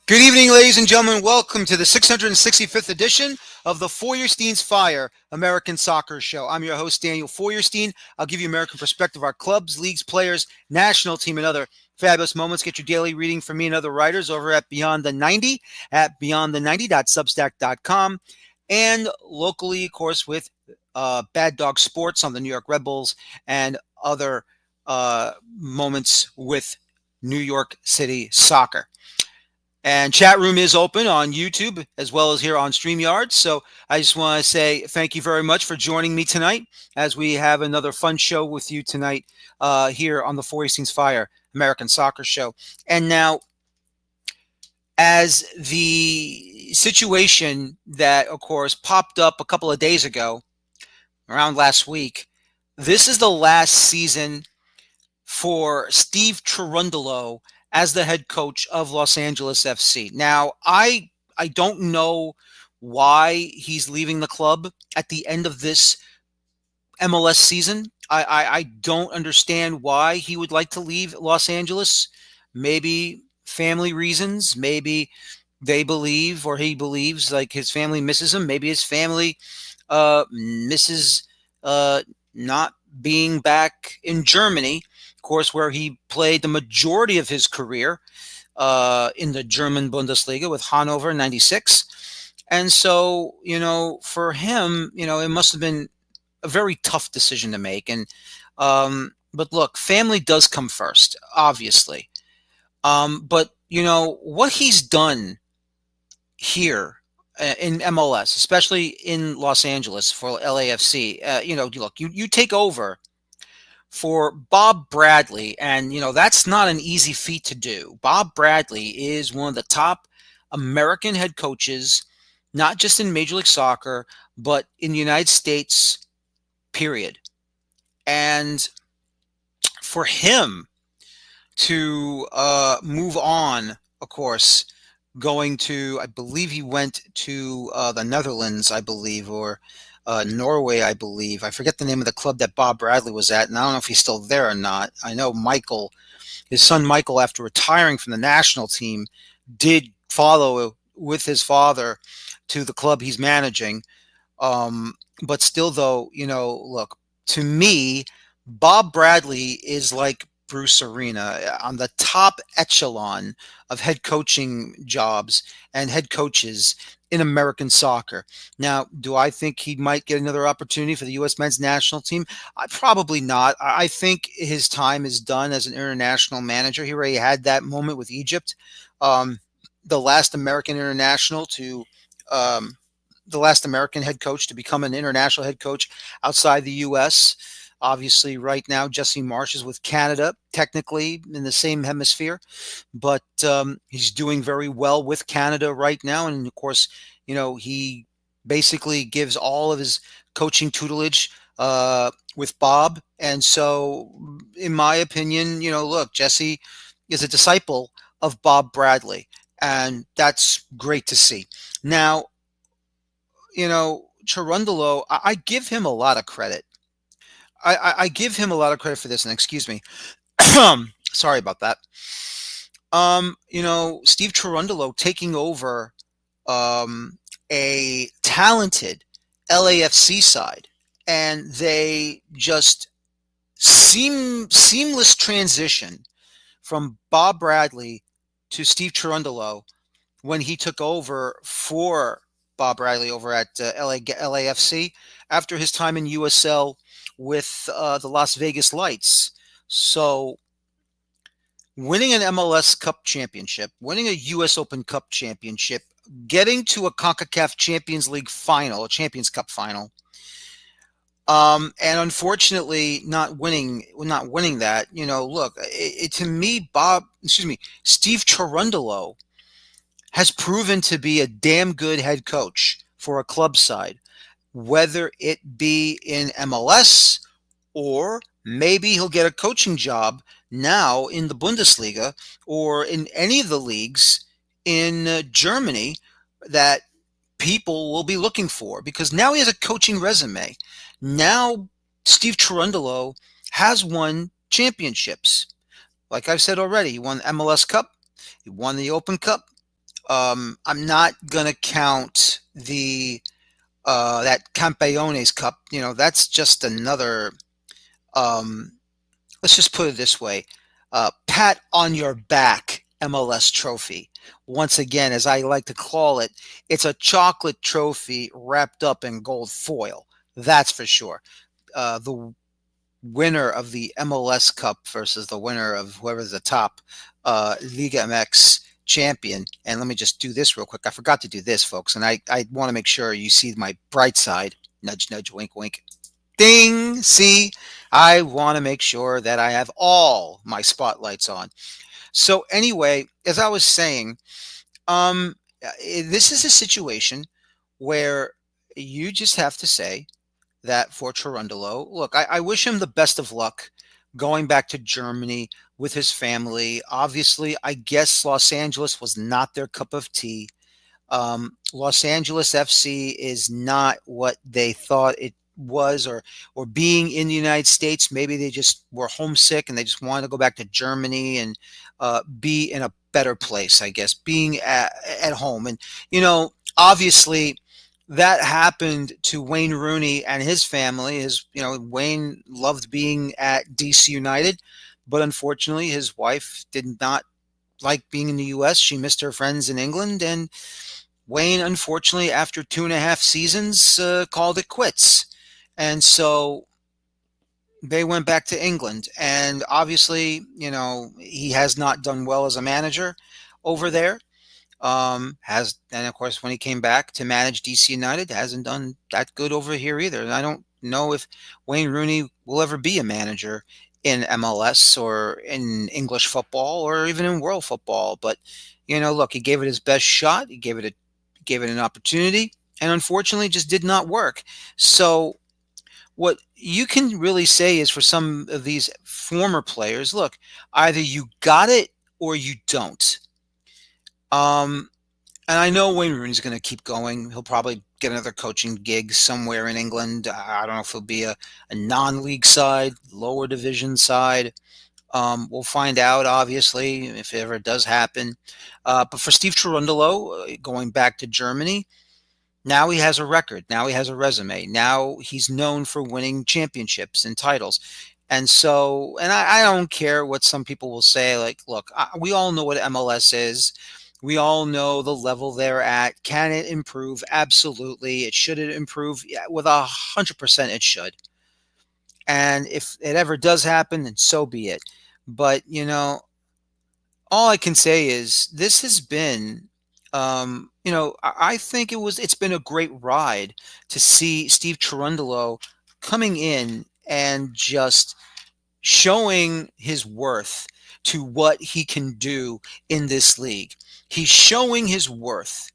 Good evening, ladies and gentlemen. Welcome to the 665th edition of the Feuerstein's Fire American Soccer Show. I'm your host, Daniel Feuerstein. I'll give you American perspective of our clubs, leagues, players, national team, and other fabulous moments. Get your daily reading from me and other writers over at Beyond the 90 at beyondthe90.substack.com, and locally, of course, with Bad Dog Sports on the New York Red Bulls and other moments with New York City soccer. And chat room is open on YouTube as well as here on StreamYard. So I just want to say thank you very much for joining me tonight as we have another fun show with you tonight here on the Feuerstein's Fire American Soccer Show. And now, as the situation that, of course, popped up a couple of days ago, around last week, this is the last season for Steve Cherundolo as the head coach of Los Angeles FC. Now, I don't know why he's leaving the club at the end of this MLS season. I don't understand why he would like to leave Los Angeles. Maybe family reasons. Maybe they believe, or he believes, like his family misses him. Maybe his family misses not being back in Germany, of course, where he played the majority of his career in the German Bundesliga with Hannover in '96. And so, for him, it must have been a very tough decision to make. And but look, family does come first, obviously. But what he's done here in MLS, especially in Los Angeles for LAFC, look, you take over for Bob Bradley, and that's not an easy feat to do. Bob Bradley is one of the top American head coaches, not just in Major League Soccer, but in the United States, period. And for him to move on, of course, going to, I believe he went to the Netherlands, I believe, or Norway, I believe. I forget the name of the club that Bob Bradley was at, and I don't know if he's still there or not. I know Michael, his son Michael, after retiring from the national team, did follow with his father to the club he's managing. But still, though, look, to me, Bob Bradley is like Bruce Arena on the top echelon of head coaching jobs and head coaches in American soccer. Now, do I think he might get another opportunity for the U.S. men's national team? Probably not. I think his time is done as an international manager. He already had that moment with Egypt, the last American international to the last American head coach to become an international head coach outside the U.S. Obviously, right now, Jesse Marsch is with Canada, technically in the same hemisphere, but he's doing very well with Canada right now. And of course, he basically gives all of his coaching tutelage with Bob. And so, in my opinion, look, Jesse is a disciple of Bob Bradley, and that's great to see. Now, Cherundolo, I give him a lot of credit. I give him a lot of credit for this, and excuse me. Sorry about that. Steve Cherundolo taking over a talented LAFC side, and they just seamless transition from Bob Bradley to Steve Cherundolo when he took over for Bob Bradley over at LAFC after his time in USL with the Las Vegas Lights. So winning an MLS Cup championship, winning a US Open Cup championship, getting to a CONCACAF Champions League final, a Champions Cup final, and unfortunately not winning that. Look, to me, Steve Cherundolo has proven to be a damn good head coach for a club side, whether it be in MLS or maybe he'll get a coaching job now in the Bundesliga or in any of the leagues in Germany that people will be looking for, because now he has a coaching resume. Now Steve Cherundolo has won championships. Like I've said already, he won the MLS Cup, he won the Open Cup, I'm not gonna count the that Campeones Cup. That's just another. Um, let's just put it this way: pat on your back MLS trophy. Once again, as I like to call it, it's a chocolate trophy wrapped up in gold foil. That's for sure. The winner of the MLS Cup versus the winner of whoever's the top Liga MX champion. And let me just do this real quick. I forgot to do this, folks, and I want to make sure you see my bright side. Nudge, nudge, wink, wink. Ding! See, I want to make sure that I have all my spotlights on. So anyway, as I was saying, this is a situation where you just have to say that for Cherundolo. Look, I wish him the best of luck going back to Germany with his family. Obviously, I guess Los Angeles was not their cup of tea. Los Angeles FC is not what they thought it was, or being in the United States, maybe they just were homesick and they just wanted to go back to Germany and be in a better place, I guess, being at home. And, obviously that happened to Wayne Rooney and his family. Wayne loved being at DC United, but unfortunately his wife did not like being in the US. She missed her friends in England, and Wayne, unfortunately, after 2.5 seasons, called it quits. And so they went back to England. And obviously, he has not done well as a manager over there. And of course, when he came back to manage DC United, hasn't done that good over here either. And I don't know if Wayne Rooney will ever be a manager in MLS or in English football or even in world football. But, look, he gave it his best shot. He gave it an opportunity, and unfortunately just did not work. So what you can really say is, for some of these former players, look, either you got it or you don't. And I know Wayne Rooney's going to keep going. He'll probably get another coaching gig somewhere in England. I don't know if it'll be a non-league side, lower division side. We'll find out, obviously, if it ever does happen. But for Steve Cherundolo, going back to Germany, now he has a record. Now he has a resume. Now he's known for winning championships and titles. And so, and I don't care what some people will say. Like, look, we all know what MLS is. We all know the level they're at. Can it improve? Absolutely. It should improve. Yeah, with 100% it should. And if it ever does happen, then so be it. But, all I can say is this has been, I think it's been a great ride to see Steve Cherundolo coming in and just showing his worth to what he can do in this league. He's showing his worth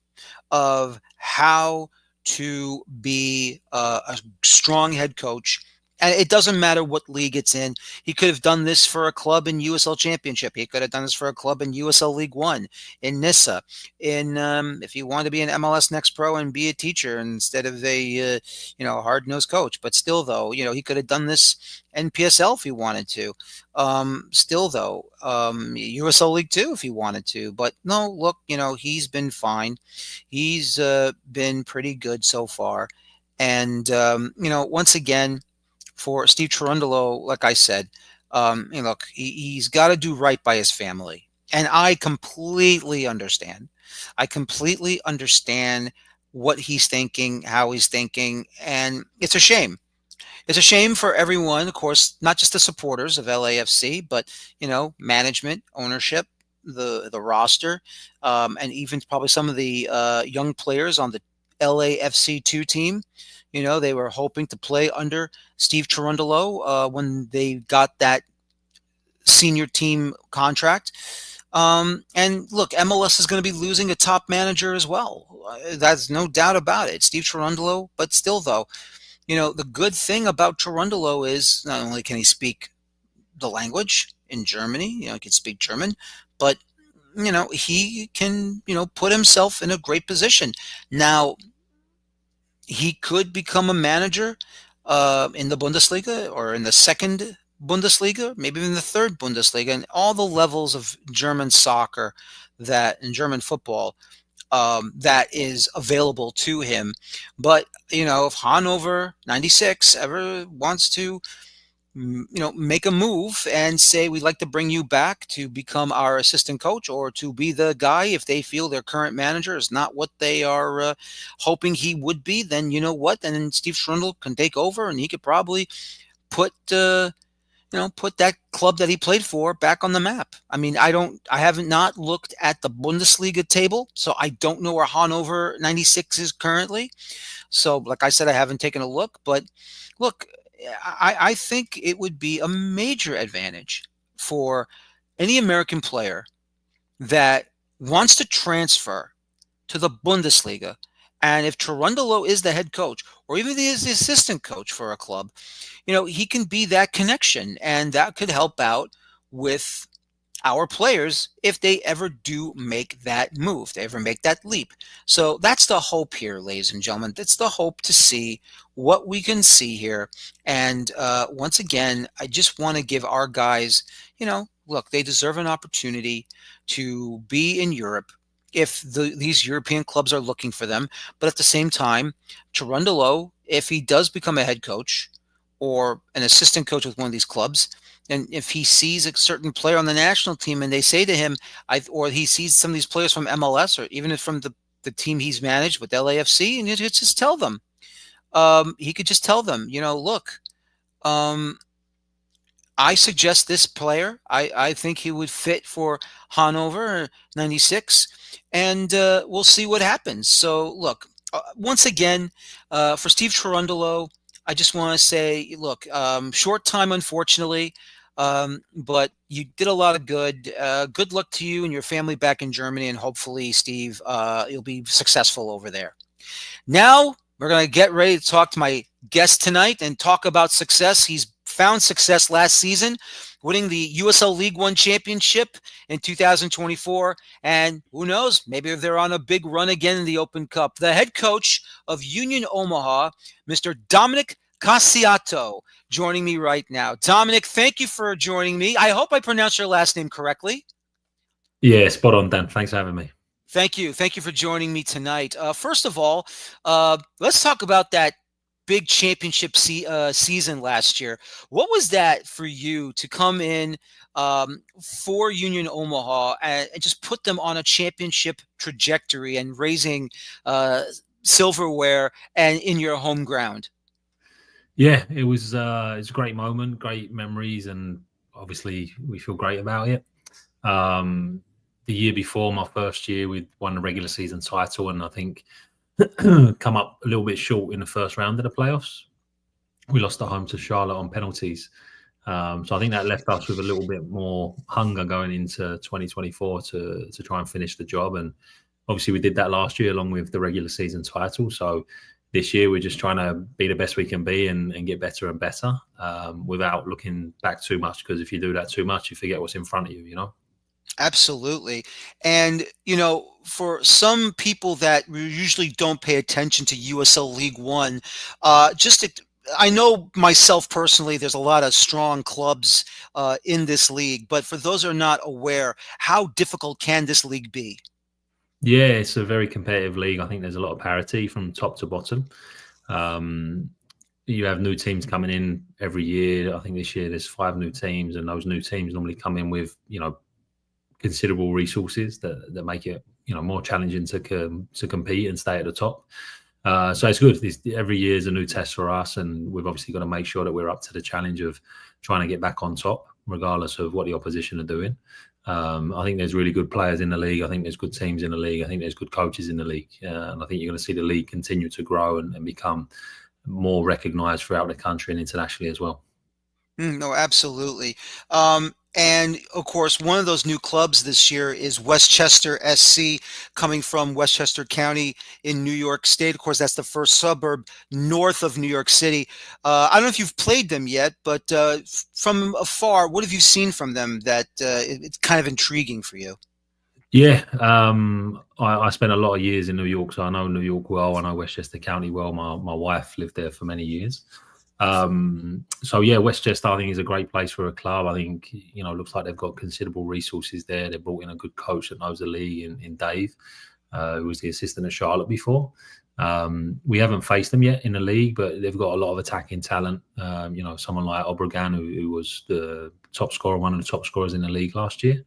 of how to be a strong head coach. And it doesn't matter what league it's in. He could have done this for a club in USL Championship. He could have done this for a club in USL League One, in Nissa, if he wanted to be an MLS Next Pro and be a teacher instead of a hard-nosed coach. But still, though, he could have done this NPSL if he wanted to. Still, though, USL League Two if he wanted to. But no, look, he's been fine. He's been pretty good so far. And once again, for Steve Cherundolo, like I said, look, he's got to do right by his family. And I completely understand. I completely understand what he's thinking, how he's thinking, and it's a shame. It's a shame for everyone, of course, not just the supporters of LAFC, but, management, ownership, the roster, and even probably some of the young players on the LAFC2 team. They were hoping to play under Steve Cherundolo when they got that senior team contract. And look, MLS is going to be losing a top manager as well. That's no doubt about it. Steve Cherundolo, but still, though, the good thing about Cherundolo is not only can he speak the language in Germany, he can speak German, but, he can, put himself in a great position. Now, he could become a manager in the Bundesliga or in the second Bundesliga, maybe even the third Bundesliga, and all the levels of German soccer in German football that is available to him. But, if Hanover 96 ever wants to, make a move and say, we'd like to bring you back to become our assistant coach or to be the guy, if they feel their current manager is not what they are hoping he would be, then you know what? Then Steve Schrundel can take over and he could probably put put that club that he played for back on the map. I mean, I haven't not looked at the Bundesliga table, so I don't know where Hannover 96 is currently. So, like I said, I haven't taken a look, but look, I think it would be a major advantage for any American player that wants to transfer to the Bundesliga. And if Cherundolo is the head coach, or even he is the assistant coach for a club, he can be that connection, and that could help out with our players if they ever do make that move, they ever make that leap. So that's the hope here, ladies and gentlemen. That's the hope to see what we can see here. And once again, I just want to give our guys, look, they deserve an opportunity to be in Europe if these European clubs are looking for them. But at the same time, Cherundolo, if he does become a head coach or an assistant coach with one of these clubs, and if he sees a certain player on the national team and they say to him, or he sees some of these players from MLS or even from the team he's managed with LAFC, and he could just tell them, look, I suggest this player. I think he would fit for Hanover 96, and we'll see what happens. So, look, once again, for Steve Cherundolo, I just want to say, look, short time, unfortunately, but you did a lot of good. Good luck to you and your family back in Germany, and hopefully, Steve, you'll be successful over there. Now, we're going to get ready to talk to my guest tonight and talk about success. He's found success last season, winning the USL League One championship in 2024. And who knows, maybe they're on a big run again in the Open Cup. The head coach of Union Omaha, Mr. Dominic Casciato, joining me right now. Dominic, thank you for joining me. I hope I pronounced your last name correctly. Yeah, spot on, Dan. Thanks for having me. Thank you. Thank you for joining me tonight. First of all, let's talk about that big championship season last year. What was that for you to come in for Union Omaha and just put them on a championship trajectory and raising silverware and in your home ground? Yeah, it was a great moment, great memories, and obviously we feel great about it. The year before, my first year, we won the regular season title, and I think come up a little bit short in the first round of the playoffs. We lost at home to Charlotte on penalties. So I think that left us with a little bit more hunger going into 2024 to try and finish the job. And obviously we did that last year along with the regular season title. So this year we're just trying to be the best we can be and get better and better without looking back too much. Because if you do that too much, you forget what's in front of you, Absolutely. And, for some people that usually don't pay attention to USL League One, I know myself personally, there's a lot of strong clubs in this league, but for those who are not aware, how difficult can this league be? Yeah, it's a very competitive league. I think there's a lot of parity from top to bottom. You have new teams coming in every year. I think this year there's 5 new teams, and those new teams normally come in with, considerable resources that make it, more challenging to compete and stay at the top. So it's good. Every year is a new test for us, and we've obviously got to make sure that we're up to the challenge of trying to get back on top, regardless of what the opposition are doing. I think there's really good players in the league. I think there's good teams in the league. I think there's good coaches in the league. And I think you're going to see the league continue to grow and become more recognised throughout the country and internationally as well. No, absolutely. And of course, one of those new clubs this year is Westchester SC, coming from Westchester County in New York State. Of course, that's the first suburb north of New York City. I don't know if you've played them yet, but from afar, what have you seen from them that it's kind of intriguing for you? Yeah, I spent a lot of years in New York, so I know New York well. I know Westchester County well. My wife lived there for many years. So yeah, Westchester, I think, is a great place for a club. I think, looks like they've got considerable resources there. They brought in a good coach that knows the league in Dave. who was the assistant at Charlotte before. We haven't faced them yet in the league, but they've got a lot of attacking talent. Someone like Obregon, who was the top scorer, one of the top scorers in the league last year.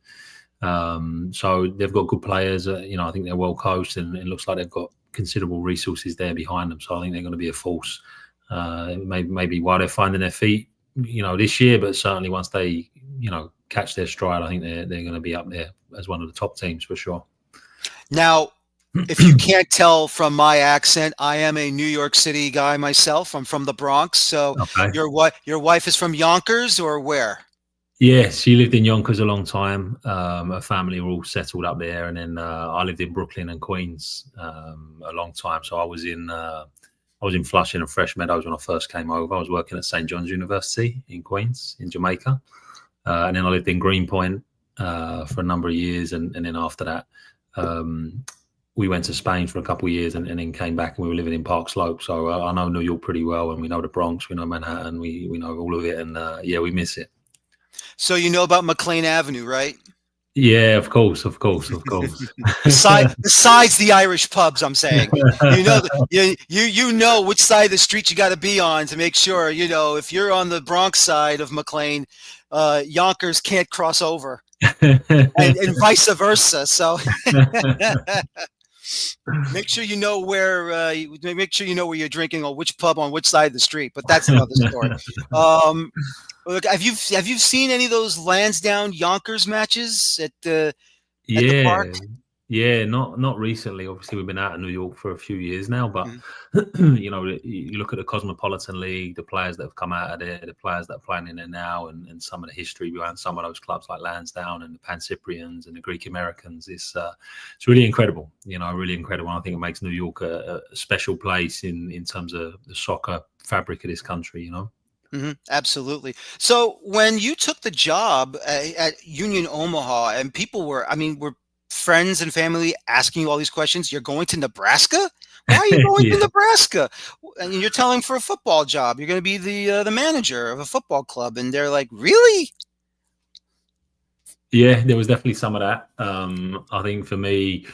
So they've got good players. I think they're well coached, and it looks like they've got considerable resources there behind them. So I think they're going to be a force. Maybe while they're finding their feet, this year, but certainly once they, catch their stride, I think they're going to be up there as one of the top teams for sure. Now, if you can't tell from my accent, I am a New York City guy myself. I'm from the Bronx. So Okay. your wife is from Yonkers, or where? Yeah, she lived in Yonkers a long time. Her family were all settled up there, and then I lived in Brooklyn and Queens a long time. So I was in Flushing and Fresh Meadows when I first came over. I was working at St. John's University in Queens, in Jamaica, and then I lived in Greenpoint for a number of years, and then after that, we went to Spain for a couple of years, and then came back, and we were living in Park Slope. So I know New York pretty well, and we know the Bronx, we know Manhattan, we know all of it, and we miss it. So you know about McLean Avenue, right? Yeah, of course. Besides the Irish pubs, I'm saying, you know which side of the street you got to be on to make sure, if you're on the Bronx side of McLean, Yonkers can't cross over, and vice versa. So make sure you know where you're drinking, or which pub on which side of the street. But that's another story. Look, have you seen any of those Lansdowne Yonkers matches at the park? Yeah, not recently. Obviously, we've been out of New York for a few years now, but you look at the Cosmopolitan League, the players that have come out of there, the players that are playing in there now, and some of the history behind some of those clubs like Lansdowne and the Pan Cyprians and the Greek Americans. It's really incredible. Really incredible. I think it makes New York a special place in terms of the soccer fabric of this country. Mm-hmm, absolutely. So when you took the job at Union Omaha, and people were friends and family asking you all these questions, you're going to Nebraska? Why are you going to Nebraska? And you're telling for a football job, you're going to be the manager of a football club. And they're like, really? Yeah, there was definitely some of that. I think for me,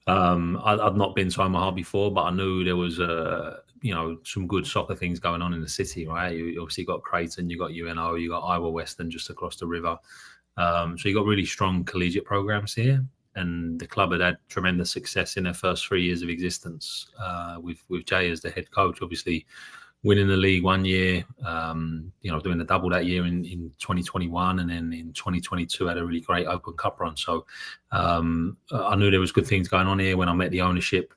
I'd not been to Omaha before, but I knew there was some good soccer things going on in the city, right? You obviously got Creighton, you got UNO, you got Iowa Western just across the river. So you got really strong collegiate programs here, and the club had tremendous success in their first 3 years of existence with Jay as the head coach, obviously winning the league 1 year, doing the double that year in 2021, and then in 2022 had a really great Open Cup run. So I knew there was good things going on here. When I met the ownership,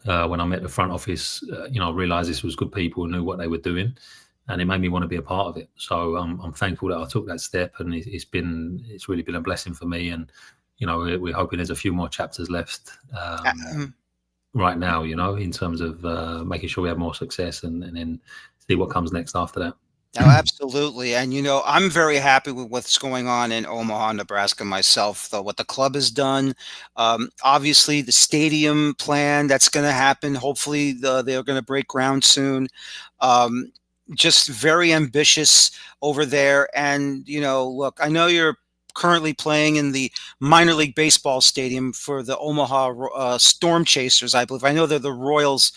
when I met the front office, I realized this was good people who knew what they were doing, and it made me want to be a part of it. So I'm thankful that I took that step, and it's really been a blessing for me. And we're hoping there's a few more chapters left right now, in terms of making sure we have more success, and then see what comes next after that. No, absolutely. And, I'm very happy with what's going on in Omaha, Nebraska myself, though, what the club has done. Obviously, the stadium plan that's going to happen. Hopefully, they're going to break ground soon. Just very ambitious over there. And, look, I know you're currently playing in the minor league baseball stadium for the Omaha Storm Chasers, I believe. I know they're the Royals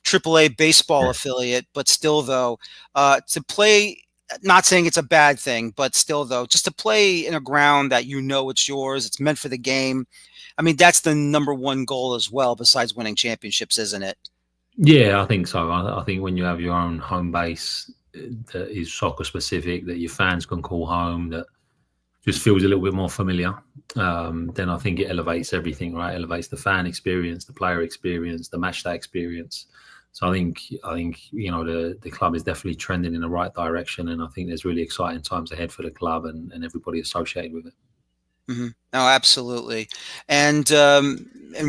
AAA baseball affiliate, but still, though, to play, not saying it's a bad thing, but still, though, just to play in a ground that it's yours, it's meant for the game. I mean, that's the number one goal as well, besides winning championships, isn't it? Yeah, I think so. I think when you have your own home base that is soccer specific, that your fans can call home, that just feels a little bit more familiar, then I think it elevates everything, right? Elevates the fan experience, the player experience, the match day experience. So I think the club is definitely trending in the right direction, and I think there's really exciting times ahead for the club and everybody associated with it. Mm-hmm. No, absolutely. And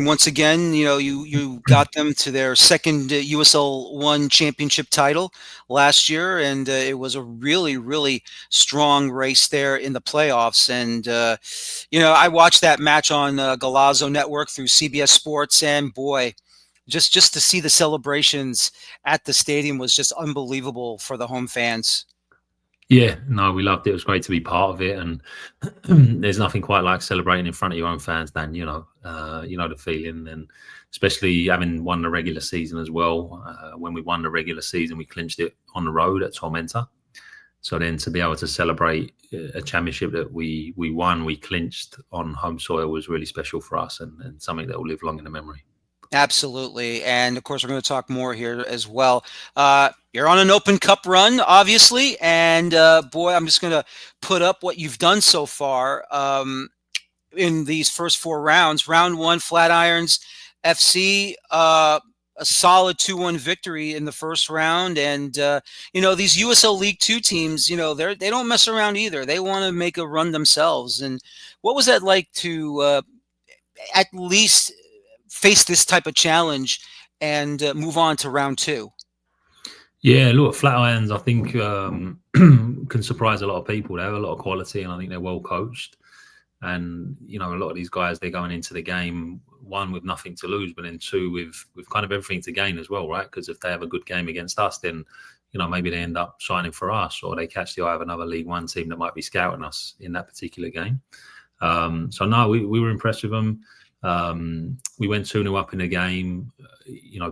once again, you got them to their second USL One championship title last year, and it was a really, really strong race there in the playoffs. And I watched that match on Golazo Network through CBS Sports, and boy, just to see the celebrations at the stadium was just unbelievable for the home fans. Yeah, no, we loved it. It was great to be part of it, and there's nothing quite like celebrating in front of your own fans, Dan. You know the feeling, and especially having won the regular season as well. When we won the regular season, we clinched it on the road at Tormenta. So then to be able to celebrate a championship that we won, we clinched on home soil was really special for us, and something that will live long in the memory. Absolutely. And of course, we're going to talk more here as well. You're on an Open Cup run, obviously. And boy, I'm just going to put up what you've done so far in these first 4 rounds. Round 1, Flatirons FC, a solid 2-1 victory in the first round. And, these USL League 2 teams, they don't mess around either. They want to make a run themselves. And what was that like to at least face this type of challenge and move on to round 2? Yeah, look, Flatirons, I think can surprise a lot of people. They have a lot of quality, and I think they're well coached. And a lot of these guys, they're going into the game, 1, with nothing to lose, but then 2, with kind of everything to gain as well, right? Because if they have a good game against us, then maybe they end up signing for us, or they catch the eye of another League 1 team that might be scouting us in that particular game. So no, we were impressed with them. We went 2-0 up in the game.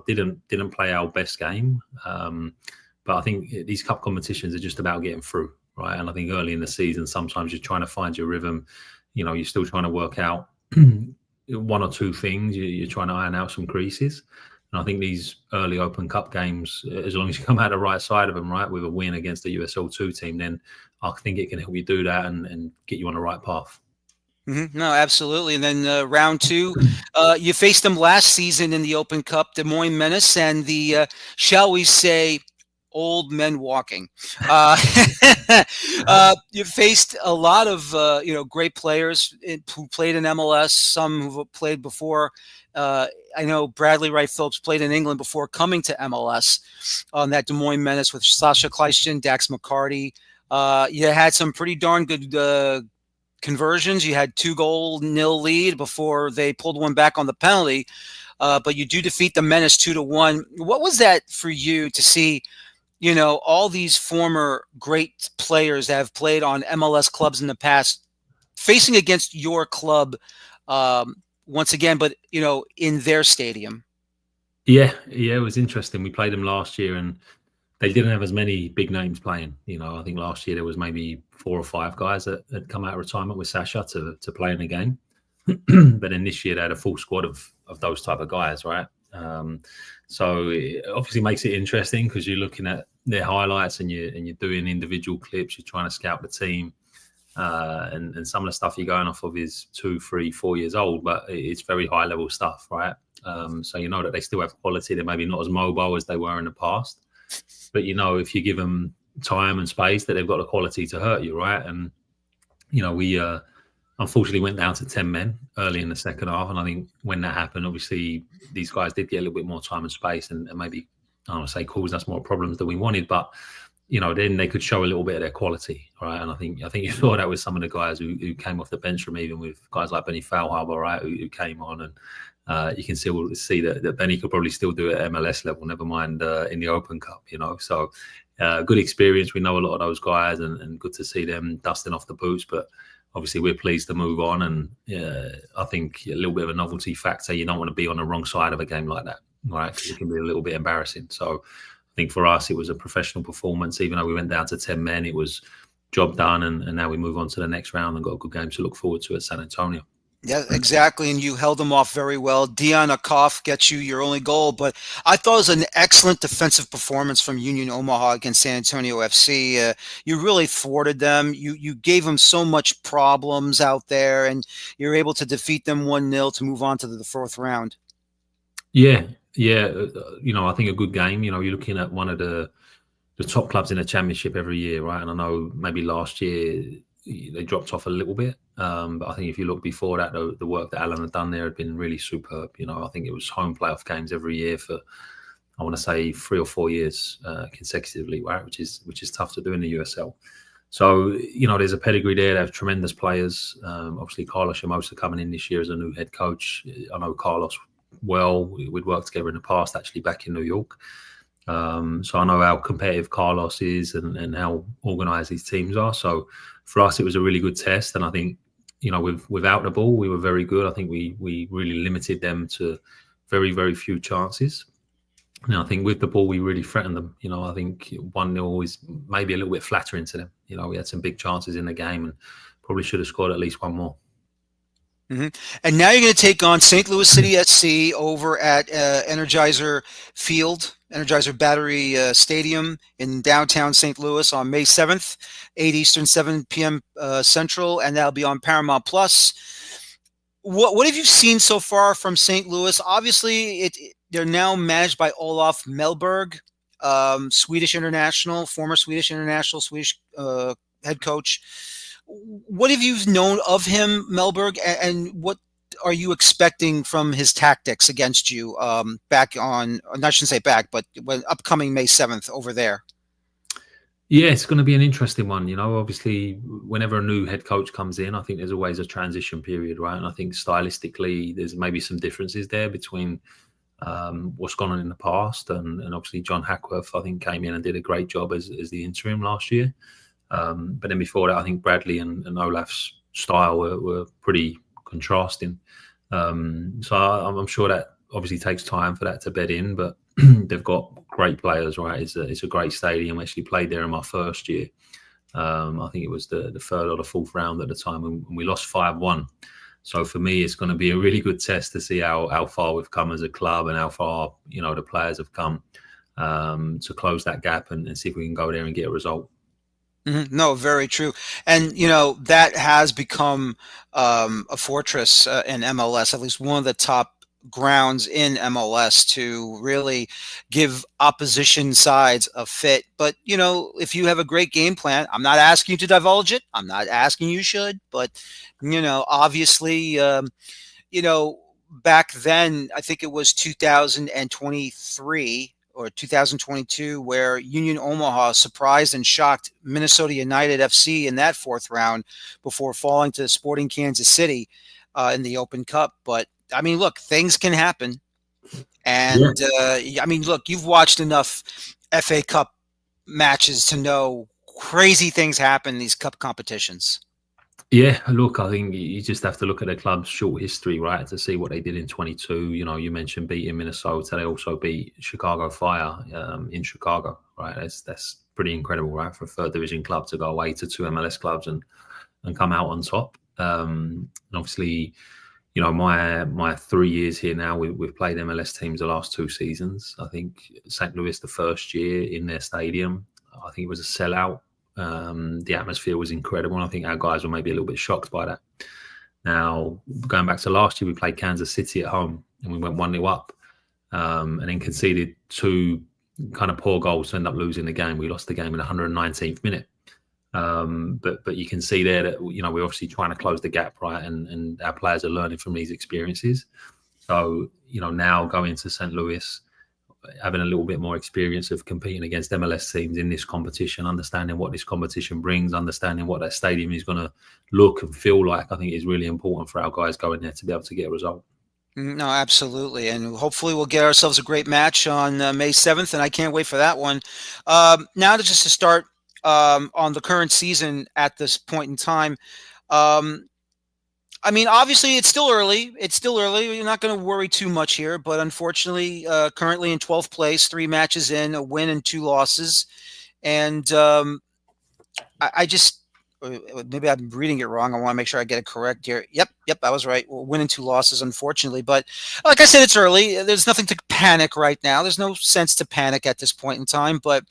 Didn't play our best game, but I think these cup competitions are just about getting through, right? And I think early in the season, sometimes you're trying to find your rhythm. You're still trying to work out 1 or 2 things. You're trying to iron out some creases. And I think these early Open Cup games, as long as you come out the right side of them, right, with a win against the USL 2 team, then I think it can help you do that and get you on the right path. Mm-hmm. No, absolutely. And then round 2, you faced them last season in the Open Cup, Des Moines Menace, and the, shall we say, old men walking. You faced a lot of, great players who played in MLS, some who've played before. I know Bradley Wright Phillips played in England before coming to MLS on that Des Moines Menace with Sasha Kleiston, Dax McCarty. You had some pretty darn good conversions. You had 2-0 lead before they pulled one back on the penalty. But you do defeat the Menace 2-1. What was that for you to see, all these former great players that have played on MLS clubs in the past facing against your club once again, but, in their stadium? Yeah, it was interesting. We played them last year, and they didn't have as many big names playing. I think last year there was maybe 4 or 5 guys that had come out of retirement with Sasha to play in the game. But then this year they had a full squad of those type of guys, right? So it obviously makes it interesting because you're looking at their highlights and you're doing individual clips. You're trying to scout the team, and some of the stuff you're going off of is 2, 3, 4 years old, but it's very high level stuff, right? So that they still have quality. They're maybe not as mobile as they were in the past. But, if you give them time and space, that they've got the quality to hurt you, right? And, we unfortunately went down to 10 men early in the second half. And I think when that happened, obviously, these guys did get a little bit more time and space and maybe, I don't want to say caused us more problems than we wanted. But, then they could show a little bit of their quality, right? And I think you saw that with some of the guys who came off the bench from, even with guys like Benny Faulhaber, right, who came on. And you can still see that Benny could probably still do it at MLS level, never mind in the Open Cup, So good experience. We know a lot of those guys, and good to see them dusting off the boots. But obviously we're pleased to move on. And I think a little bit of a novelty factor. You don't want to be on the wrong side of a game like that, right? Because it can be a little bit embarrassing. So I think for us, it was a professional performance. Even though we went down to 10 men, it was job done. And now we move on to the next round and got a good game to look forward to at San Antonio. Yeah, exactly. And you held them off very well. Dion Akoff gets you your only goal, but I thought it was an excellent defensive performance from Union Omaha against San Antonio FC. You really thwarted them. You gave them so much problems out there, and you're able to defeat them 1-0 to move on to the 4th round. Yeah. I think a good game. You're looking at one of the top clubs in the championship every year, right? And I know maybe last year they dropped off a little bit. But I think if you look before that, the work that Alan had done there had been really superb. I think it was home playoff games every year for, I want to say, 3 or 4 years consecutively, right? Which is tough to do in the USL. So, there's a pedigree there. They have tremendous players. Obviously, Carlos Llamosa coming in this year as a new head coach. I know Carlos well. We'd worked together in the past, actually, back in New York. So I know how competitive Carlos is and how organised his teams are. So for us, it was a really good test. And I think without the ball, we were very good. I think we really limited them to very, very few chances. And I think with the ball, we really threatened them. I think 1-0 is maybe a little bit flattering to them. We had some big chances in the game and probably should have scored at least one more. Mm-hmm. And now you're going to take on St. Louis City SC over at Energizer Battery Stadium in downtown St. Louis on May 7th, 8 Eastern, 7 p.m. Central, and that'll be on Paramount Plus. What have you seen so far from St. Louis? Obviously, they're now managed by Olof Mellberg, former Swedish international, Swedish head coach. What have you known of him, Mellberg, and what are you expecting from his tactics against you back on, I shouldn't say back, but when upcoming May 7th over there? Yeah, it's going to be an interesting one. Obviously, whenever a new head coach comes in, I think there's always a transition period, right? And I think stylistically, there's maybe some differences there between what's gone on in the past. And obviously, John Hackworth, I think, came in and did a great job as the interim last year. But then before that, I think Bradley and Olaf's style were pretty contrasting. So I'm sure that obviously takes time for that to bed in, but they've got great players, right? It's a great stadium. I actually played there in my first year. I think it was the third or the fourth round at the time, and we lost 5-1. So for me, it's going to be a really good test to see how far we've come as a club and how far the players have come to close that gap and see if we can go there and get a result. Mm-hmm. No, very true. And, that has become a fortress in MLS, at least one of the top grounds in MLS to really give opposition sides a fit. But, if you have a great game plan, I'm not asking you to divulge it. I'm not asking you should, but, obviously, back then, I think it was 2023 or 2022, where Union Omaha surprised and shocked Minnesota United FC in that fourth round before falling to Sporting Kansas City in the Open Cup. But I mean, look, things can happen. And look, you've watched enough FA Cup matches to know crazy things happen in these cup competitions. Yeah, look, I think you just have to look at the club's short history, right, to see what they did in 22. You mentioned beating Minnesota. They also beat Chicago Fire in Chicago, right? That's pretty incredible, right, for a third division club to go away to two MLS clubs and come out on top. And obviously, my 3 years here now, we've played MLS teams the last 2 seasons. I think St. Louis the first year in their stadium, I think it was a sellout. The atmosphere was incredible, and I think our guys were maybe a little bit shocked by that. Now, going back to last year, we played Kansas City at home, and we went 1-0 up, and then conceded 2 kind of poor goals to end up losing the game. We lost the game in the 119th minute. But you can see there that we're obviously trying to close the gap, right? And our players are learning from these experiences. So now going to St. Louis, having a little bit more experience of competing against MLS teams in this competition, understanding what this competition brings, understanding what that stadium is going to look and feel like, I think is really important for our guys going there to be able to get a result. No, absolutely. And hopefully we'll get ourselves a great match on May 7th, and I can't wait for that one. Now to start on the current season at this point in time. Obviously, it's still early. You're not going to worry too much here, but unfortunately, currently in 12th place, 3 matches in, a win and 2 losses. And I just, maybe I'm reading it wrong. I want to make sure I get it correct here. Yep, I was right. We'll win and 2 losses, unfortunately. But like I said, it's early. There's nothing to panic right now. There's no sense to panic at this point in time. But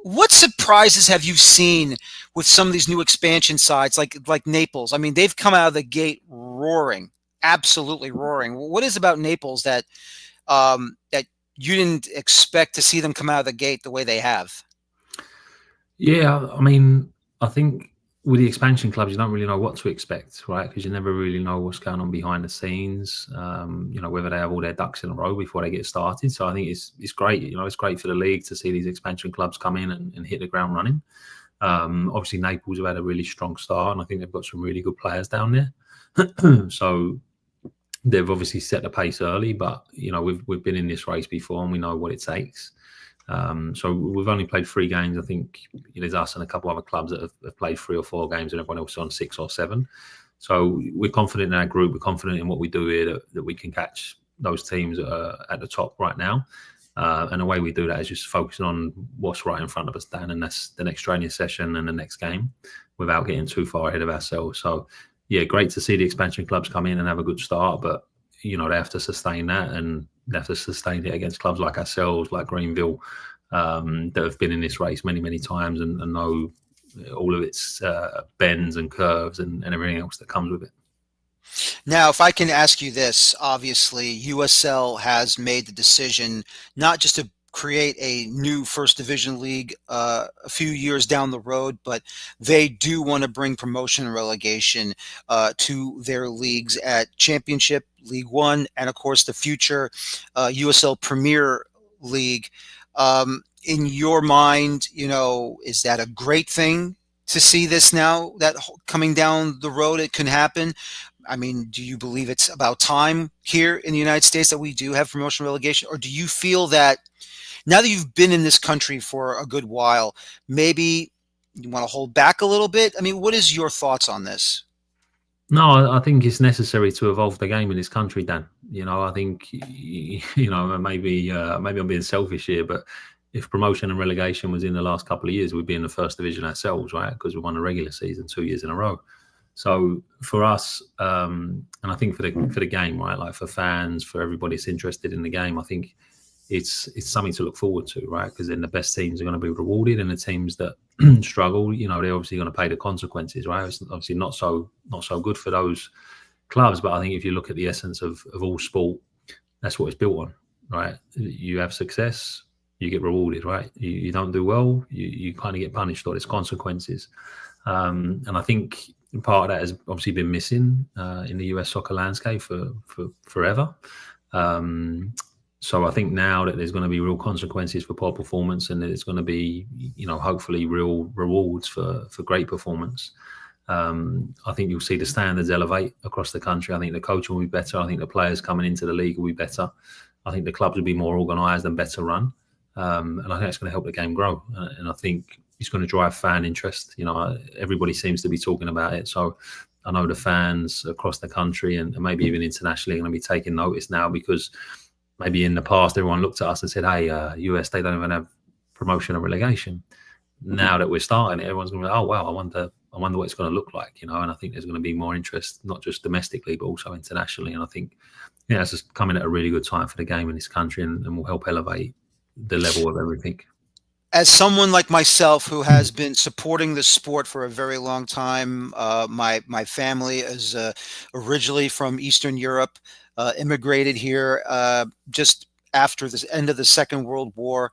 what surprises have you seen with some of these new expansion sides like Naples? I mean, they've come out of the gate roaring, absolutely roaring. What is about Naples that that you didn't expect to see them come out of the gate the way they have? Yeah, I think with the expansion clubs, you don't really know what to expect, right? Because you never really know what's going on behind the scenes, whether they have all their ducks in a row before they get started. So I think it's great. It's great for the league to see these expansion clubs come in and hit the ground running. Obviously, Naples have had a really strong start, and I think they've got some really good players down there. So they've obviously set the pace early, but we've been in this race before, and we know what it takes. So we've only played 3 games. I think there's us and a couple other clubs that have played 3 or 4 games, and everyone else on 6 or 7. So we're confident in our group. We're confident in what we do here, that we can catch those teams at the top right now. And the way we do that is just focusing on what's right in front of us, Dan, and that's the next training session and the next game, without getting too far ahead of ourselves. So, yeah, great to see the expansion clubs come in and have a good start, but they have to sustain that, and they have to sustain it against clubs like ourselves, like Greenville, that have been in this race many, many times and know all of its bends and curves and everything else that comes with it. Now, if I can ask you this, obviously USL has made the decision not just to create a new first division league a few years down the road, but they do want to bring promotion and relegation to their leagues at Championship, League One, and of course the future USL Premier League. In your mind, is that a great thing to see this now, that coming down the road it can happen? I mean, do you believe it's about time here in the United States that we do have promotion relegation? Or do you feel that now that you've been in this country for a good while, maybe you want to hold back a little bit? I mean, what is your thoughts on this? No, I think it's necessary to evolve the game in this country, Dan. I think, maybe I'm being selfish here, but if promotion and relegation was in the last couple of years, we'd be in the first division ourselves, right? Because we won the regular season 2 years in a row. So for us, and I think for the game, right, like for fans, for everybody that's interested in the game, I think it's something to look forward to, right? Because then the best teams are going to be rewarded, and the teams that struggle, they're obviously going to pay the consequences, right? It's obviously not so good for those clubs, but I think if you look at the essence of all sport, that's what it's built on, right? You have success, you get rewarded, right? You don't do well, you kind of get punished, or there's consequences. And I think part of that has obviously been missing in the US soccer landscape for forever. So I think now that there's going to be real consequences for poor performance, and there's going to be, hopefully real rewards for great performance. I think you'll see the standards elevate across the country. I think the coaching will be better. I think the players coming into the league will be better. I think the clubs will be more organised and better run. And I think that's going to help the game grow. And I think it's going to drive fan interest. Everybody seems to be talking about it. So I know the fans across the country and maybe even internationally are going to be taking notice now, because maybe in the past everyone looked at us and said, hey, US, they don't even have promotion and relegation. Now that we're starting it, everyone's going to be, oh, wow, I wonder what it's going to look like, and I think there's going to be more interest, not just domestically, but also internationally. And I think, it's just coming at a really good time for the game in this country, and will help elevate the level of everything. As someone like myself who has been supporting the sport for a very long time, my family is originally from Eastern Europe, immigrated here just after the end of the Second World War,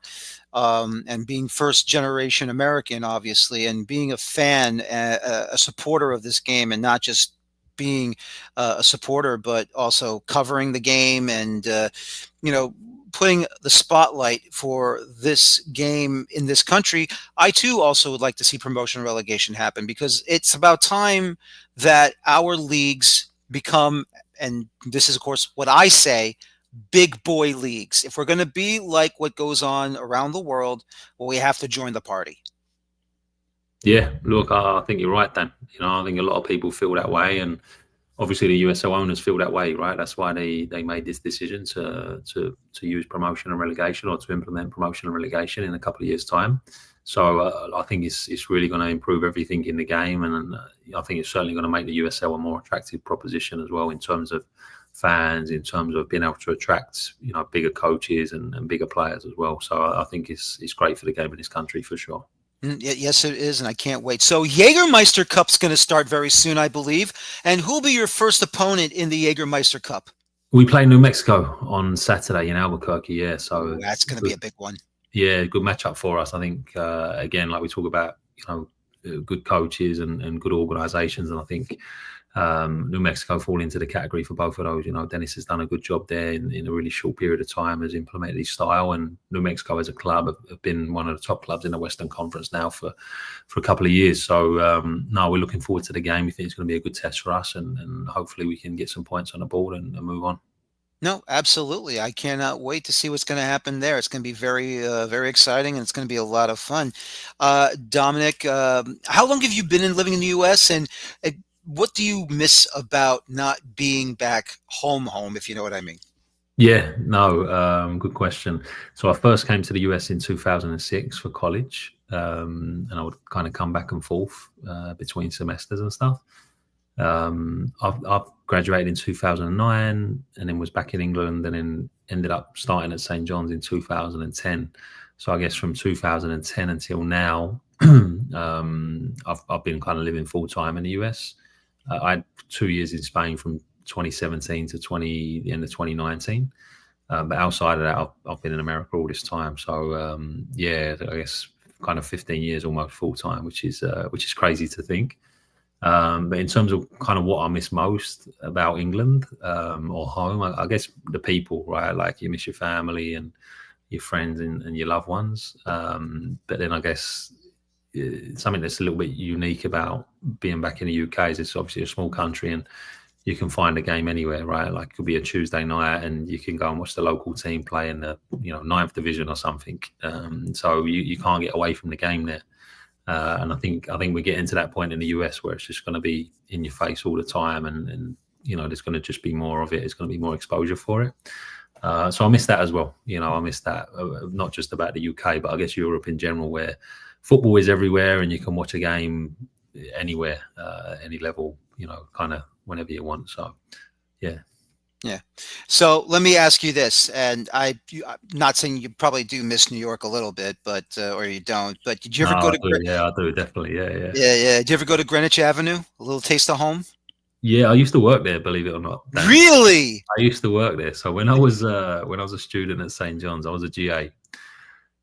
and being first generation American, obviously, and being a fan, a supporter of this game, and not just being a supporter, but also covering the game and, putting the spotlight for this game in this country. I too also would like to see promotion and relegation happen, because it's about time that our leagues become, and this is of course what I say, big boy leagues. If we're going to be like what goes on around the world, well, we have to join the party. Yeah, look, I think you're right, Dan. I think a lot of people feel that way, and obviously the USL owners feel that way, right? That's why they made this decision to use promotion and relegation, or to implement promotion and relegation in a couple of years' time. So I think it's really going to improve everything in the game, and I think it's certainly going to make the USL a more attractive proposition as well, in terms of fans, in terms of being able to attract bigger coaches and bigger players as well. So I think it's great for the game in this country for sure. Yes, it is, and I can't wait. So Jägermeister Cup's going to start very soon, I believe. And who'll be your first opponent in the Jägermeister Cup? We play New Mexico on Saturday in Albuquerque, yeah. So that's going to be a big one. Yeah, good matchup for us. I think, again, like we talk about, good coaches and good organisations, and I think New Mexico fall into the category for both of those. Dennis has done a good job there in a really short period of time, has implemented his style, and New Mexico as a club have been one of the top clubs in the Western Conference now for a couple of years. So no, we're looking forward to the game. We think it's going to be a good test for us, and hopefully we can get some points on the board and move on. No, absolutely. I cannot wait to see what's going to happen there. It's going to be very exciting, and it's going to be a lot of fun. Dominic, how long have you been living in the U.S. and uh, what do you miss about not being back home, if you know what I mean? Yeah, no, good question. So I first came to the US in 2006 for college, and I would kind of come back and forth between semesters and stuff. I've graduated in 2009 and then was back in England and then ended up starting at St. John's in 2010. So I guess from 2010 until now, I've been kind of living full time in the US. I had 2 years in Spain from 2017 to the end of 2019. But outside of that, I've been in America all this time. So yeah, I guess kind of 15 years almost full time, which is crazy to think. But in terms of kind of what I miss most about England or home, I guess the people, right? Like you miss your family and your friends and your loved ones. But then I guess something that's a little bit unique about being back in the UK is it's obviously a small country and you can find a game anywhere, right? Like it could be a Tuesday night and you can go and watch the local team play in the ninth division or something. So you can't get away from the game there. And I think we're getting to that point in the US where it's just going to be in your face all the time, and there's going to just be more of it. It's going to be more exposure for it. So I miss that as well. I miss that not just about the UK, but I guess Europe in general, where football is everywhere and you can watch a game anywhere, any level, kind of whenever you want. So yeah. Yeah. So let me ask you this, and I'm not saying you probably do miss New York a little bit, but or you don't. But did you No, ever go I to? do. Yeah, I do definitely. Yeah, yeah. Yeah, yeah. Did you ever go to Greenwich Avenue? A little taste of home? Yeah, I used to work there, believe it or not, Dan. Really? I used to work there. So when I was a student at St. John's, I was a GA,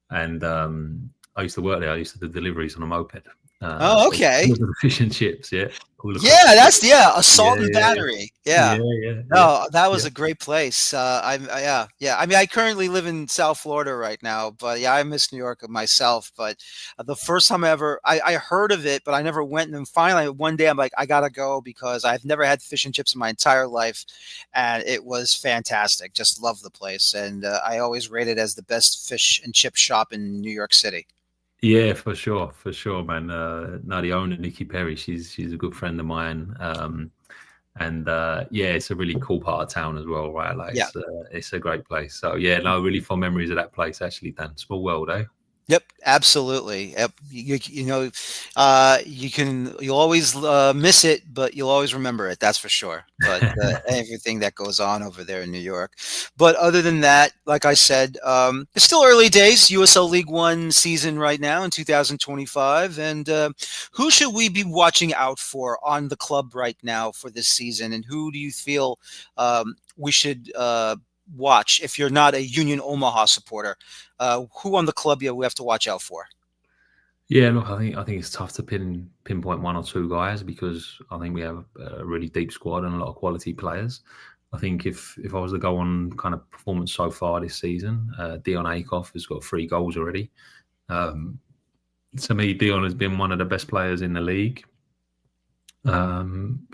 and I used to work there. I used to do deliveries on a moped. Oh, So okay. all of the fish and chips, yeah, all across Yeah, the city. assault Yeah, and yeah, battery. yeah, Yeah. yeah, yeah, No, that was yeah. a great place. Yeah. I mean, I currently live in South Florida right now, but yeah, I miss New York myself. But the first time I heard of it, but I never went. And then finally, one day, I'm like, I gotta go because I've never had fish and chips in my entire life, and it was fantastic. Just love the place, and I always rate it as the best fish and chip shop in New York City. Yeah, for sure, man. No, the owner, Nikki Perry, she's a good friend of mine. And yeah, it's a really cool part of town as well, right? Like Yeah. it's a great place. So yeah, no, really fond memories of that place actually, Dan. Small world, eh? Yep, absolutely. Yep. You'll always miss it, but you'll always remember it. That's for sure. But everything that goes on over there in New York. But other than that, like I said, it's still early days. USL League One season right now in 2025, and who should we be watching out for on the club right now for this season? And who do you feel we should watch if you're not a Union Omaha supporter? Who on the club we have to watch out for? Yeah, look, I think it's tough to pinpoint one or two guys because I think we have a really deep squad and a lot of quality players. I think if I was to go on kind of performance so far this season, Dion Aikoff has got 3 goals already. Um, to me, Dion has been one of the best players in the league um,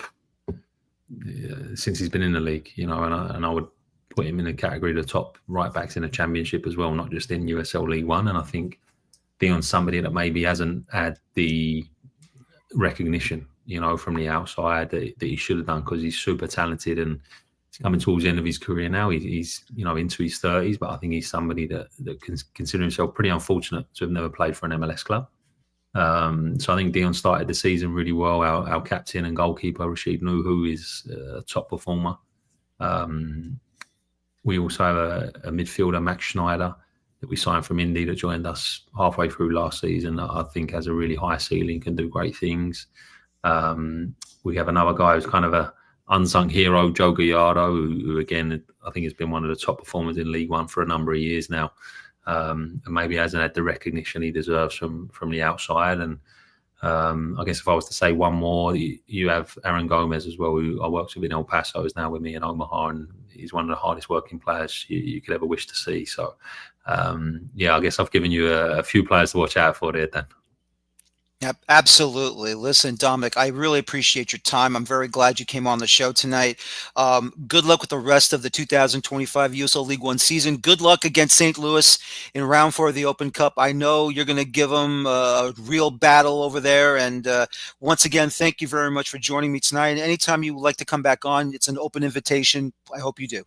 since he's been in the league. And I would put him in the category of the top right backs in the Championship as well, not just in USL League One. And I think Dion's somebody that maybe hasn't had the recognition, from the outside that he should have done because he's super talented and he's coming towards the end of his career now. He's into his 30s, but I think he's somebody that can consider himself pretty unfortunate to have never played for an MLS club. So I think Dion started the season really well. Our captain and goalkeeper Rashid Nuhu is a top performer. We also have a midfielder, Max Schneider, that we signed from Indy that joined us halfway through last season. That I think has a really high ceiling, can do great things. We have another guy who's kind of a unsung hero, Joe Gallardo, who again I think has been one of the top performers in League One for a number of years now, and maybe hasn't had the recognition he deserves from the outside. And I guess if I was to say one more, you have Aaron Gomez as well, who I worked with in El Paso, is now with me in Omaha, and he's one of the hardest working players you could ever wish to see. So, yeah, I guess I've given you a few players to watch out for there, Dan. Yep, absolutely. Listen, Dominic, I really appreciate your time. I'm very glad you came on the show tonight. Good luck with the rest of the 2025 USL League One season. Good luck against St. Louis in round 4 of the Open Cup. I know you're going to give them a real battle over there. And once again, thank you very much for joining me tonight. And anytime you would like to come back on, it's an open invitation. I hope you do.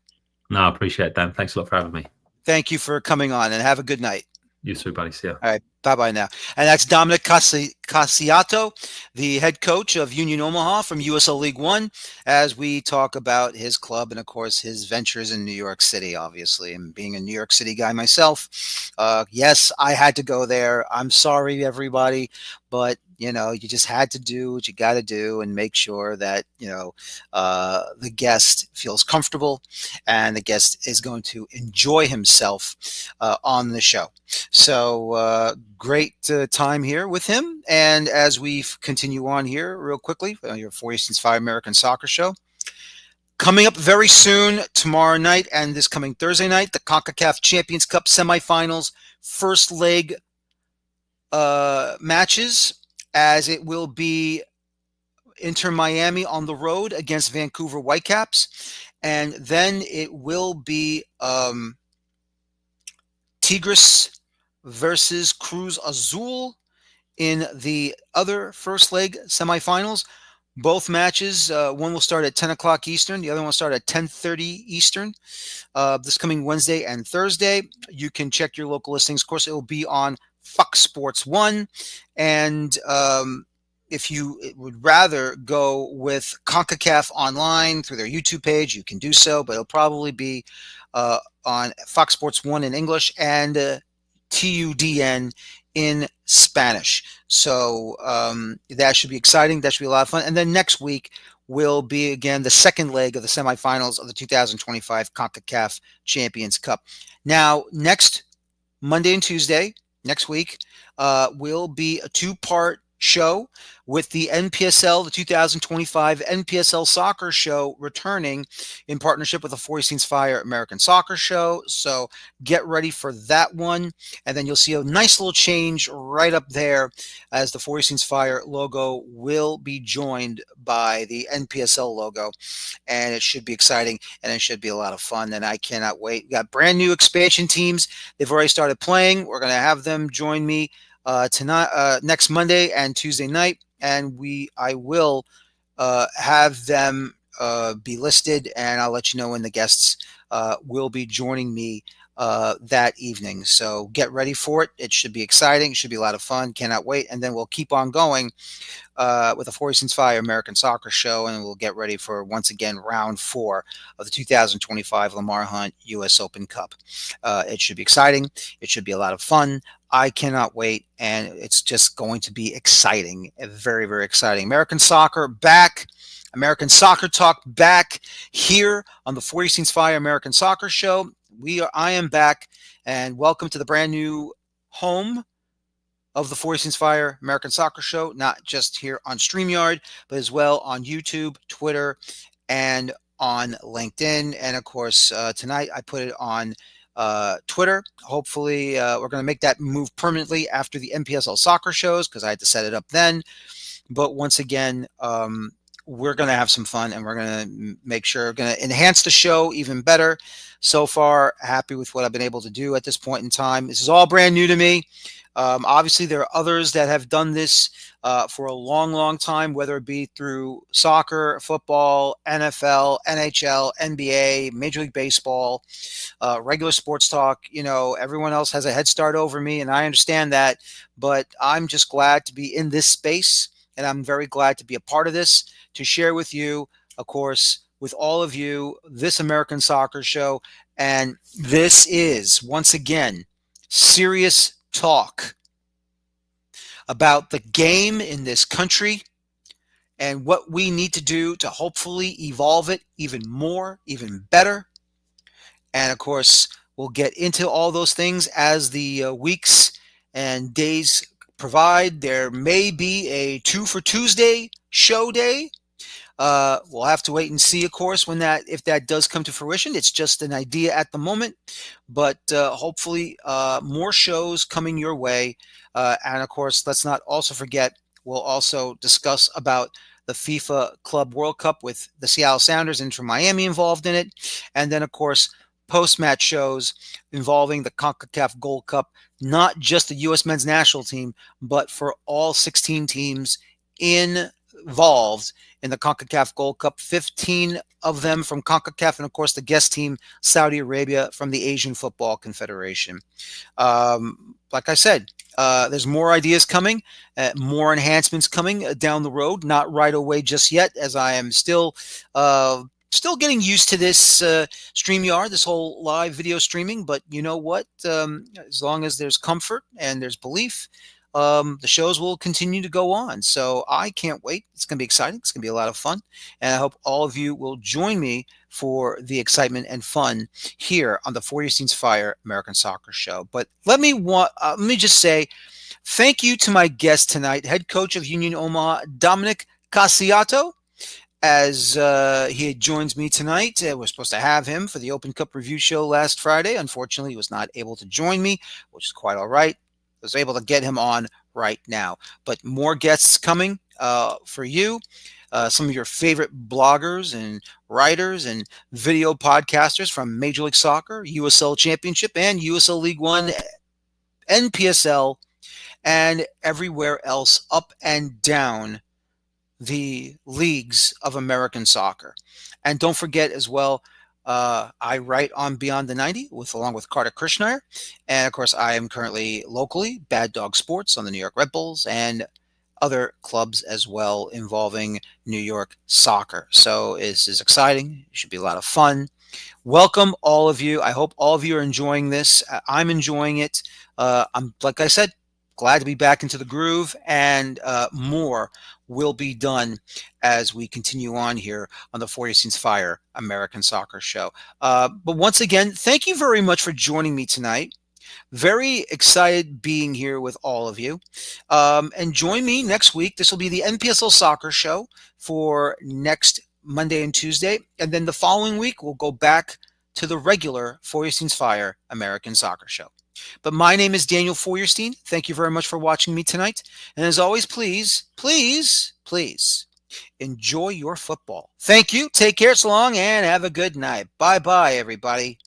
No, I appreciate it, Dan. Thanks a lot for having me. Thank you for coming on, and have a good night. You too, buddy. See ya. All right. Bye-bye now. And that's Dominic Casciato, the head coach of Union Omaha from USL League One, as we talk about his club and, of course, his ventures in New York City, obviously. And being a New York City guy myself, yes, I had to go there. I'm sorry, everybody, but, you just had to do what you got to do and make sure that, the guest feels comfortable and the guest is going to enjoy himself on the show. So great time here with him. And as we continue on here real quickly, your Feuerstein's Fire American Soccer Show. Coming up very soon, tomorrow night and this coming Thursday night, the CONCACAF Champions Cup semifinals, first leg matches, as it will be Inter Miami on the road against Vancouver Whitecaps. And then it will be Tigres versus Cruz Azul in the other first leg semifinals. Both matches, one will start at 10 o'clock Eastern. The other one will start at 10:30 Eastern this coming Wednesday and Thursday. You can check your local listings. Of course, it will be on Fox Sports 1. And if you would rather go with CONCACAF online through their YouTube page, you can do so, but it'll probably be on Fox Sports 1 in English and TUDN in Spanish. So that should be exciting. That should be a lot of fun. And then next week will be, again, the second leg of the semifinals of the 2025 CONCACAF Champions Cup. Now, next Monday and Tuesday, next week, will be a two-part show with the NPSL, the 2025 NPSL Soccer Show, returning in partnership with the Feuerstein's Fire American Soccer Show. So get ready for that one. And then you'll see a nice little change right up there, as the Feuerstein's Fire logo will be joined by the NPSL logo. And it should be exciting, and it should be a lot of fun. And I cannot wait. We got brand new expansion teams. They've already started playing. We're going to have them join me tonight, next Monday and Tuesday night, and I will have them be listed, and I'll let you know when the guests will be joining me that evening. So get ready for it. It should be exciting. It should be a lot of fun. Cannot wait. And then we'll keep on going with the Feuerstein's Fire American Soccer Show, and we'll get ready for, once again, round 4 of the 2025 Lamar Hunt U.S. Open Cup. It should be exciting. It should be a lot of fun. I cannot wait, and it's just going to be exciting. Very, very exciting. American soccer back. American Soccer Talk back here on the Feuerstein's Fire American Soccer Show. I am back, and welcome to the brand new home of the Feuerstein's Fire American Soccer Show, not just here on StreamYard, but as well on YouTube, Twitter, and on LinkedIn. And of course, tonight I put it on Twitter. Hopefully, we're going to make that move permanently after the NPSL soccer shows, because I had to set it up then. But once again, we're going to have some fun, and we're going to make sure we're going to enhance the show even better. So far, happy with what I've been able to do at this point in time. This is all brand new to me. Obviously, there are others that have done this for a long, long time, whether it be through soccer, football, NFL, NHL, NBA, Major League Baseball, regular sports talk. Everyone else has a head start over me, and I understand that. But I'm just glad to be in this space, and I'm very glad to be a part of this, to share with you, of course, with all of you, this American Soccer Show. And this is, once again, serious talk about the game in this country and what we need to do to hopefully evolve it even more, even better. And of course, we'll get into all those things as the weeks and days provide. There may be a 2 for Tuesday show day. We'll have to wait and see, of course, if that does come to fruition. It's just an idea at the moment, but hopefully more shows coming your way. And of course, let's not also forget, we'll also discuss about the FIFA Club World Cup with the Seattle Sounders and Inter Miami involved in it. And then, of course, post-match shows involving the CONCACAF Gold Cup, not just the U.S. men's national team, but for all 16 teams involved in the CONCACAF Gold Cup, 15 of them from CONCACAF, and of course the guest team, Saudi Arabia, from the Asian Football Confederation. Like I said, there's more ideas coming, more enhancements coming down the road, not right away just yet, as I am still getting used to this StreamYard, this whole live video streaming. But you know what? As long as there's comfort and there's belief, the shows will continue to go on. So I can't wait. It's going to be exciting. It's going to be a lot of fun. And I hope all of you will join me for the excitement and fun here on the Feuerstein's Fire American Soccer Show. But let me just say thank you to my guest tonight, head coach of Union Omaha, Dominic Casciato, as he joins me tonight. We're supposed to have him for the Open Cup review show last Friday. Unfortunately, he was not able to join me, which is quite all right. I was able to get him on right now. But more guests coming for you. Some of your favorite bloggers and writers and video podcasters from Major League Soccer, USL Championship, and USL League One, NPSL, and everywhere else up and down the leagues of American soccer. And don't forget as well, I write on Beyond the 90 along with Carter Krishnaier. And of course, I am currently locally Bad Dog Sports on the New York Red Bulls and other clubs as well involving New York soccer. So this is exciting. It should be a lot of fun. Welcome, all of you. I hope all of you are enjoying this. I'm enjoying it. I'm, like I said, glad to be back into the groove, and more will be done as we continue on here on the Feuerstein's Fire American Soccer Show. But once again, thank you very much for joining me tonight. Very excited being here with all of you. And join me next week. This will be the NPSL Soccer Show for next Monday and Tuesday. And then the following week, we'll go back to the regular Feuerstein's Fire American Soccer Show. But my name is Daniel Feuerstein. Thank you very much for watching me tonight. And as always, please, please, please enjoy your football. Thank you. Take care so long and have a good night. Bye-bye, everybody.